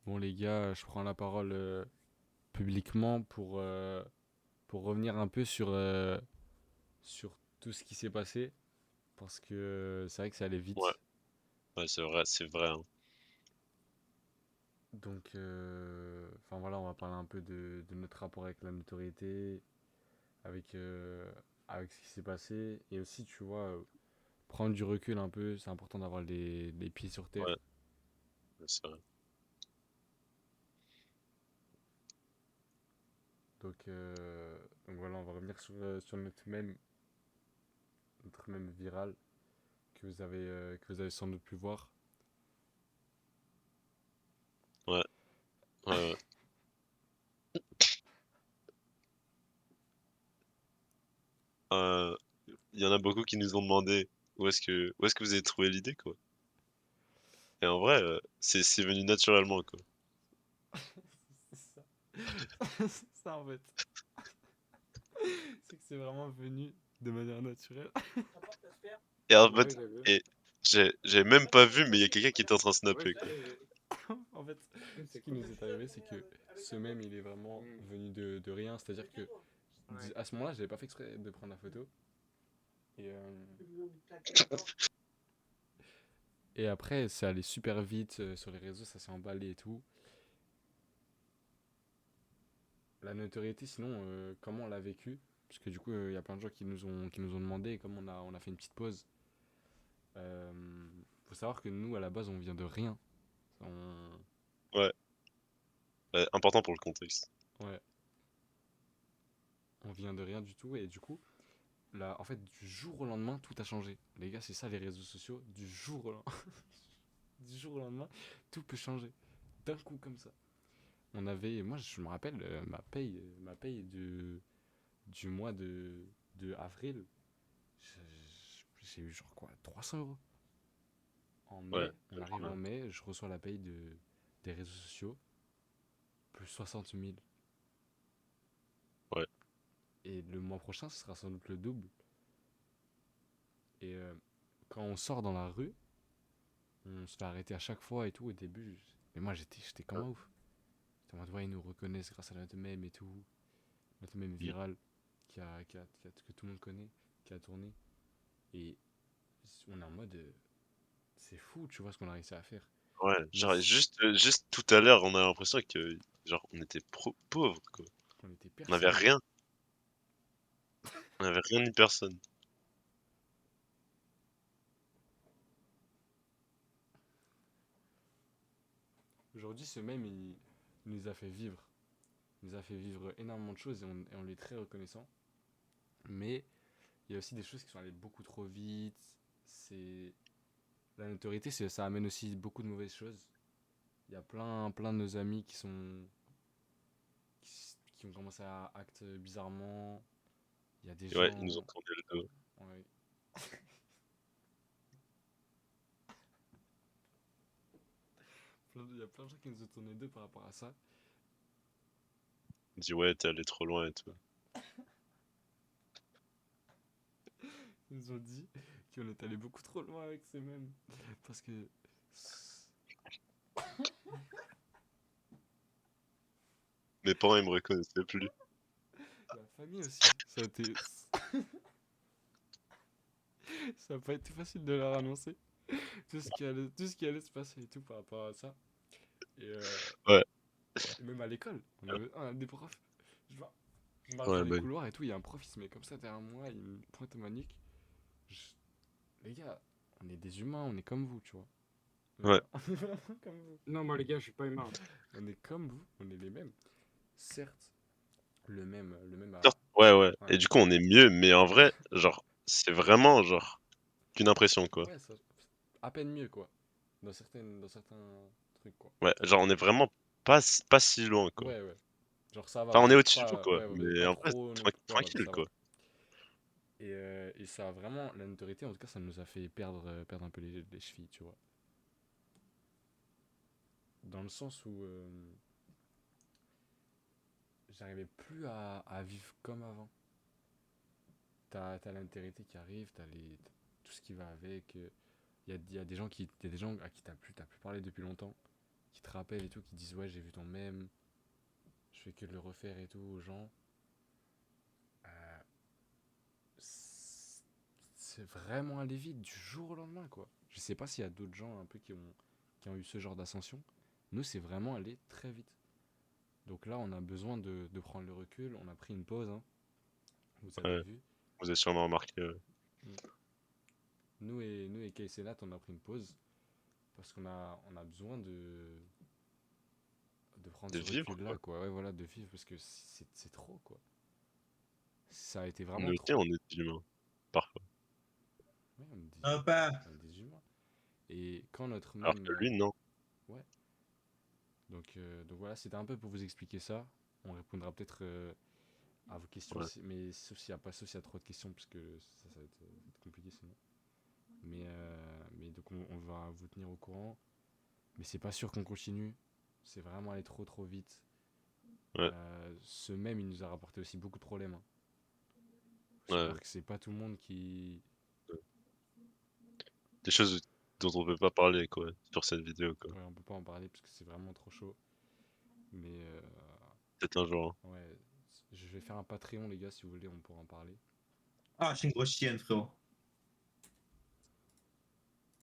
Bon les gars, je prends la parole publiquement pour revenir un peu sur tout ce qui s'est passé, parce que c'est vrai que ça allait Ouais, vite. ouais, c'est vrai, hein. Donc, enfin voilà, on va parler un peu de notre rapport avec la notoriété, avec, avec ce qui s'est passé, et aussi, tu vois, prendre du recul un peu, c'est important d'avoir les pieds sur terre. Ouais, ouais, c'est vrai. Donc, donc voilà, on va revenir sur notre mème viral que vous avez sans doute pu voir. Ouais, ouais, ouais. Euh, Il y en a beaucoup qui nous ont demandé où est-ce que vous avez trouvé l'idée, quoi. Et en vrai, c'est venu naturellement, quoi. C'est ça. C'est ça en fait. C'est que c'est vraiment venu de manière naturelle. Et en Ouais, fait, j'ai vu. et j'ai même pas vu, mais il y a quelqu'un qui était en train de snapper, quoi. En fait, ce qui nous est arrivé, c'est que ce mème, il est vraiment venu de rien. C'est-à-dire que à ce moment-là, j'avais pas fait exprès de prendre la photo. Et, et après, c'est allé super vite sur les réseaux, ça s'est emballé et tout. La notoriété, sinon, comment on l'a vécu? Parce que du coup, il y a plein de gens qui nous ont demandé comment on a fait une petite pause. Euh, Faut savoir que nous, à la base, on vient de rien. On, Ouais, important pour le contexte. ouais, on vient de rien du tout. Et du coup, là, en fait, du jour au lendemain, tout a changé. Les gars, c'est ça les réseaux sociaux. Du jour au lendemain, du jour au lendemain, tout peut changer. D'un coup, comme ça. On avait, moi, je me rappelle, ma paye du mois de avril, j'ai eu genre quoi, 300 euros. En Ouais, mai, on arrive normal. en mai, je reçois la paye des réseaux sociaux, plus 60 000. Ouais, Et le mois prochain, ce sera sans doute le double. Et quand on sort dans la rue, on se fait arrêter à chaque fois et tout. Au début, mais moi j'étais comme ouais. un ouf. J'étais en mode, ouais, ils nous reconnaissent grâce à notre mème et tout. Notre mème Mm. viral que tout le monde connaît, qui a tourné. Et on est en mode, c'est fou, tu vois ce qu'on a réussi à faire. Ouais, Mais genre juste tout à l'heure, on a l'impression que genre on était pauvres, quoi. on était On avait personne. rien, on avait rien ni personne. Aujourd'hui, ce mème, il nous a fait vivre. Il nous a fait vivre énormément de choses et on est très reconnaissant. Mais il y a aussi des choses qui sont allées beaucoup trop vite. C'est La notoriété, ça amène aussi beaucoup de mauvaises choses. Il y a plein de nos amis qui ont commencé à acter bizarrement. Il y a des Et ouais, ils nous ont gens. tourné le dos. Ouais. Il y a plein de gens qui nous ont tourné deux par rapport à ça. On dit ouais, t'es allé trop loin et tout. Ils nous ont dit qu'on est allé beaucoup trop loin avec ces mêmes. Parce que Mes parents, ils me reconnaissaient plus. la famille aussi, ça n'a pas été facile de leur annoncer tout ce qui allait se passer et tout par rapport à ça. Et, euh, Ouais, et même à l'école, on a des profs. Je, vois- je marche dans ouais, les bah, couloirs et tout, il y a un prof, il se met comme ça derrière moi, il me pointe ma nuque. Je- Les gars, on est des humains, on est comme vous, tu vois. ouais, On est vraiment comme vous. Non, moi, les gars, je suis pas humain. On est comme vous, on est les mêmes. Certes, le même certes, ouais, ouais. ouais, Et du coup, on est mieux, mais en vrai, genre, c'est vraiment genre qu'une impression, quoi. ouais, à peine mieux, quoi. Dans certains trucs, quoi. Ouais, genre, on est vraiment pas si loin, quoi. Ouais, ouais. Genre, ça va, Enfin, vous on est êtes au-dessus de vous, pas. quoi. Ouais, vous êtes Mais pas en vrai, trop non plus. Ouais, ouais, tranquille, ça va. quoi. Et ça a vraiment. La notoriété, en tout cas, ça nous a fait perdre un peu les chevilles, tu vois. Dans le sens où j'arrivais plus à vivre comme avant. T'as la notoriété qui arrive, tout ce qui va avec. Il y a des gens à qui t'as plus parlé depuis longtemps, qui te rappellent et tout, qui disent ouais, j'ai vu ton mème, je fais que de le refaire et tout aux gens. Euh, c'est vraiment allé vite du jour au lendemain, quoi. Je sais pas s'il y a d'autres gens un peu qui ont eu ce genre d'ascension. Nous, c'est vraiment allé très vite. Donc là, on a besoin de prendre le recul. On a pris une pause, hein, vous avez Ouais, vu. vous avez sûrement remarqué. Nous et Casey Nat, on a pris une pause parce qu'on a besoin de prendre De ce vivre, recul-là, quoi. quoi. Ouais, voilà, de vivre parce que c'est trop, quoi. Ça a été vraiment Nous aussi, trop. on est des humains, parfois. Ouais, on est des Ah, humains. pas. On est des humains. Et quand notre Alors même. que lui, non. Ouais. Donc voilà, c'était un peu pour vous expliquer ça. On répondra peut-être à vos questions, Ouais. mais sauf s'il y a trop de questions, parce que ça va être compliqué sinon. Mais donc on va vous tenir au courant. Mais c'est pas sûr qu'on continue. C'est vraiment allé trop trop vite. Ouais. Ce même, il nous a rapporté aussi beaucoup de problèmes, hein. Faut Ouais. savoir que c'est pas tout le monde qui. Des choses dont on peut pas parler, quoi, sur cette vidéo, quoi. Ouais, on peut pas en parler parce que c'est vraiment trop chaud. Mais Peut-être un jour, hein. ouais, je vais faire un Patreon, les gars, si vous voulez, on pourra en parler. Ah, je suis une grosse chienne, frérot.